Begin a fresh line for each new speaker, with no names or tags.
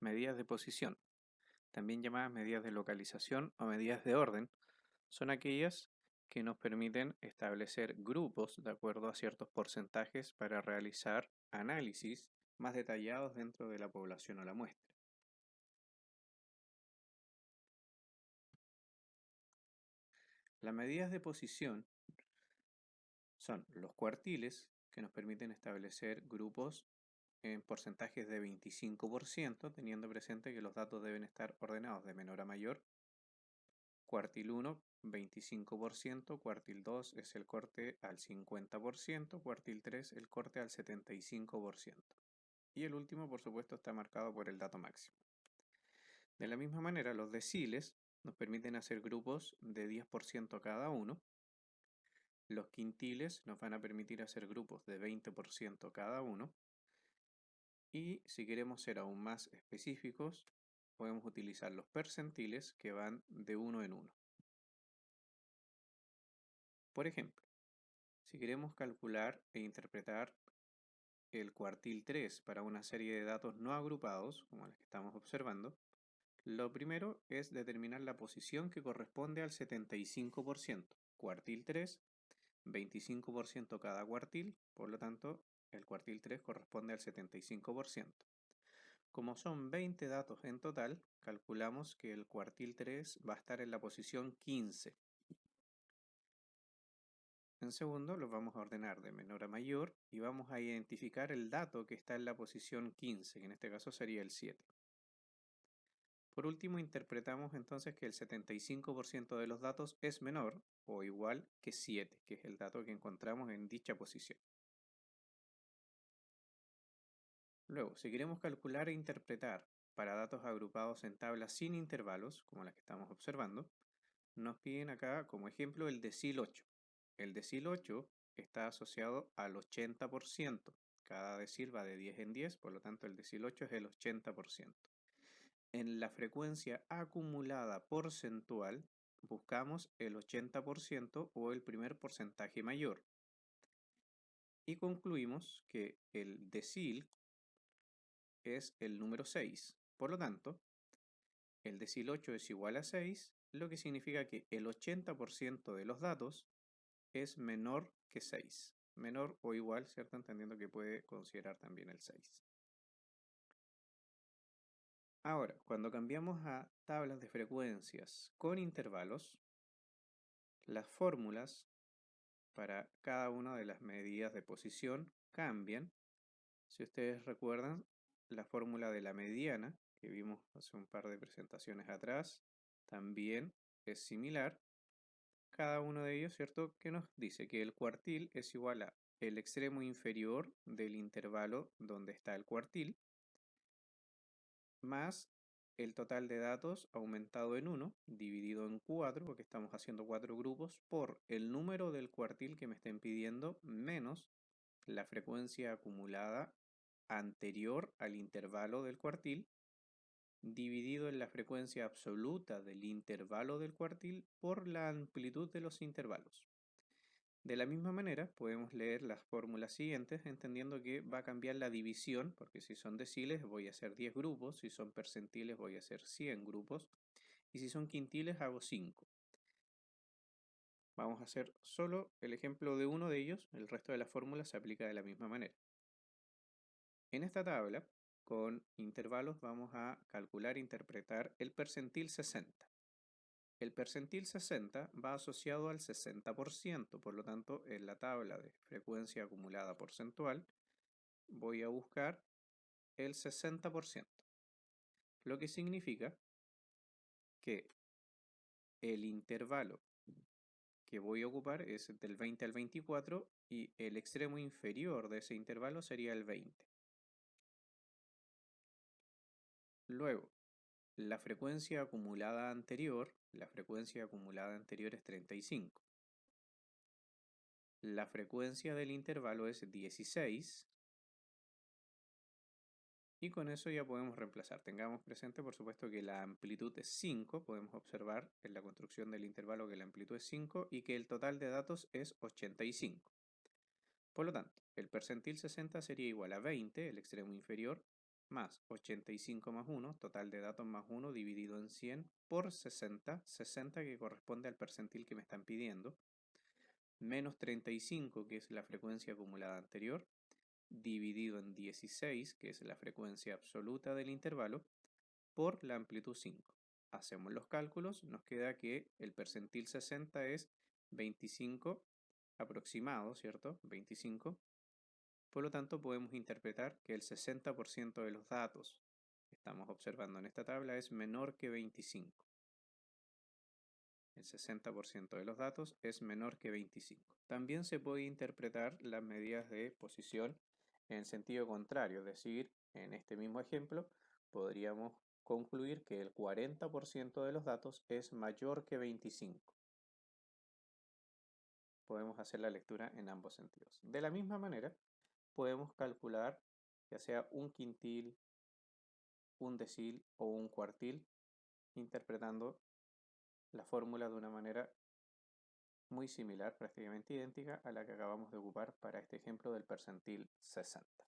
Medidas de posición, también llamadas medidas de localización o medidas de orden, son aquellas que nos permiten establecer grupos de acuerdo a ciertos porcentajes para realizar análisis más detallados dentro de la población o la muestra. Las medidas de posición son los cuartiles, que nos permiten establecer grupos en porcentajes de 25%, teniendo presente que los datos deben estar ordenados de menor a mayor. Cuartil 1, 25%, cuartil 2 es el corte al 50%, cuartil 3 el corte al 75%. Y el último, por supuesto, está marcado por el dato máximo. De la misma manera, los deciles nos permiten hacer grupos de 10% cada uno. Los quintiles nos van a permitir hacer grupos de 20% cada uno. Y si queremos ser aún más específicos, podemos utilizar los percentiles que van de uno en uno. Por ejemplo, si queremos calcular e interpretar el cuartil 3 para una serie de datos no agrupados, como las que estamos observando, lo primero es determinar la posición que corresponde al 75%. Cuartil 3, 25% cada cuartil, por lo tanto, el cuartil 3 corresponde al 75%. Como son 20 datos en total, calculamos que el cuartil 3 va a estar en la posición 15. En segundo, los vamos a ordenar de menor a mayor y vamos a identificar el dato que está en la posición 15, que en este caso sería el 7. Por último, interpretamos entonces que el 75% de los datos es menor o igual que 7, que es el dato que encontramos en dicha posición. Luego, si queremos calcular e interpretar para datos agrupados en tablas sin intervalos, como las que estamos observando, nos piden acá como ejemplo el decil 8. El decil 8 está asociado al 80%. Cada decil va de 10 en 10, por lo tanto el decil 8 es el 80%. En la frecuencia acumulada porcentual buscamos el 80% o el primer porcentaje mayor. Y concluimos que el decil es el número 6. Por lo tanto, el decil 8 es igual a 6, lo que significa que el 80% de los datos es menor que 6. Menor o igual, ¿cierto? Entendiendo que puede considerar también el 6. Ahora, cuando cambiamos a tablas de frecuencias con intervalos, las fórmulas para cada una de las medidas de posición cambian. Si ustedes recuerdan, la fórmula de la mediana, que vimos hace un par de presentaciones atrás, también es similar. Cada uno de ellos, ¿cierto? Que nos dice que el cuartil es igual a el extremo inferior del intervalo donde está el cuartil, más el total de datos aumentado en 1, dividido en 4, porque estamos haciendo 4 grupos, por el número del cuartil que me estén pidiendo, menos la frecuencia acumulada anterior al intervalo del cuartil, dividido en la frecuencia absoluta del intervalo del cuartil por la amplitud de los intervalos. De la misma manera, podemos leer las fórmulas siguientes entendiendo que va a cambiar la división, porque si son deciles voy a hacer 10 grupos, si son percentiles voy a hacer 100 grupos, y si son quintiles hago 5. Vamos a hacer solo el ejemplo de uno de ellos, el resto de la fórmula se aplica de la misma manera. En esta tabla, con intervalos, vamos a calcular e interpretar el percentil 60. El percentil 60 va asociado al 60%, por lo tanto, en la tabla de frecuencia acumulada porcentual, voy a buscar el 60%, lo que significa que el intervalo que voy a ocupar es del 20 al 24 y el extremo inferior de ese intervalo sería el 20. Luego, la frecuencia acumulada anterior es 35. La frecuencia del intervalo es 16. Y con eso ya podemos reemplazar. Tengamos presente, por supuesto, que la amplitud es 5. Podemos observar en la construcción del intervalo que la amplitud es 5 y que el total de datos es 85. Por lo tanto, el percentil 60 sería igual a 20, el extremo inferior, más 85 más 1, total de datos más 1 dividido en 100 por 60, 60 que corresponde al percentil que me están pidiendo, menos 35 que es la frecuencia acumulada anterior, dividido en 16 que es la frecuencia absoluta del intervalo, por la amplitud 5. Hacemos los cálculos, nos queda que el percentil 60 es 25 aproximado, ¿cierto? 25. Por lo tanto, podemos interpretar que el 60% de los datos que estamos observando en esta tabla es menor que 25. El 60% de los datos es menor que 25. También se puede interpretar las medidas de posición en sentido contrario, es decir, en este mismo ejemplo podríamos concluir que el 40% de los datos es mayor que 25. Podemos hacer la lectura en ambos sentidos. De la misma manera, podemos calcular ya sea un quintil, un decil o un cuartil, interpretando la fórmula de una manera muy similar, prácticamente idéntica a la que acabamos de ocupar para este ejemplo del percentil 60.